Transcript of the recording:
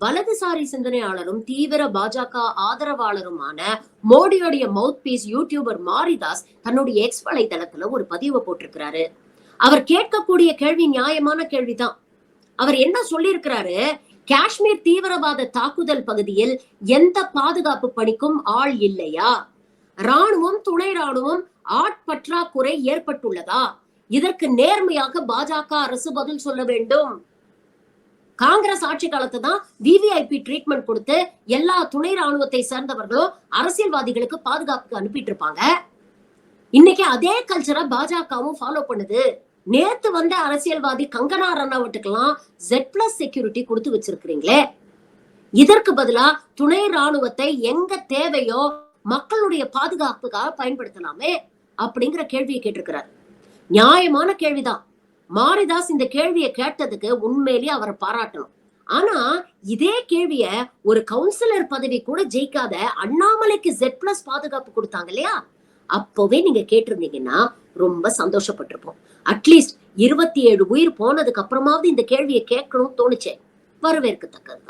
வலதுசாரி சிந்தனையாளரும் தீவிர பாஜக ஆதரவாளருமான மோடியோடைய மவுத் பீஸ் யூடியூபர் மாரிதாஸ் தன்னுடைய எக்ஸ் வலைதளத்துல ஒரு பதிவை போட்டிருக்கிறாரு. அவர் கேட்கக்கூடிய கேள்வி நியாயமான கேள்விதான். அவர் என்ன சொல்லியிருக்கிறாரு? காஷ்மீர் தீவிரவாத தாக்குதல் பகுதியில் எந்த பாதுகாப்பு பணிக்கும் ஆள் இல்லையா? ராணுவம், துணை ராணுவம் ஆட்பற்றாக்குறை ஏற்பட்டுள்ளதா? இதற்கு நேர்மையாக பாஜக அரசு பதில் சொல்ல வேண்டும். காங்கிரஸ் ஆட்சி காலத்தை தான் விவிஐபி ட்ரீட்மெண்ட் கொடுத்து எல்லா துணை ராணுவத்தை சேர்ந்தவர்களும் அரசியல்வாதிகளுக்கு பாதுகாப்புக்கு அனுப்பிட்டு இருப்பாங்க. இன்னைக்கு அதே கல்ச்சரை பாஜகவும் ஃபாலோ பண்ணுது. நேத்து வந்த அரசியல்வாதி கங்கனா ரனாவட்டுக்கெல்லாம் Z+ செக்யூரிட்டி கொடுத்து வச்சிருக்கிறீங்களே, இதற்கு பதிலா துணை ராணுவத்தை எங்க தேவையோ மக்களுடைய பாதுகாப்புக்காக பயன்படுத்தலாமே அப்படிங்கிற கேள்வியை கேட்டிருக்கிறார். நியாயமான கேள்விதான். மாரிதாஸ் இந்த கேள்வியை கேட்டதுக்கு உண்மையிலேயே அவரை பாராட்டணும். ஆனா இதே கேள்விய ஒரு கவுன்சிலர் பதவி கூட ஜெயிக்காத அண்ணாமலைக்கு Z+ பாதுகாப்பு கொடுத்தாங்க இல்லையா? அப்பவே நீங்க கேட்டிருந்தீங்கன்னா ரொம்ப சந்தோஷப்பட்டிருப்போம். அட்லீஸ்ட் 27 உயிர் போனதுக்கு அப்புறமாவது இந்த கேள்வியை கேட்கணும் தோணுச்சே, வரவேற்கத்தக்கதுதான்.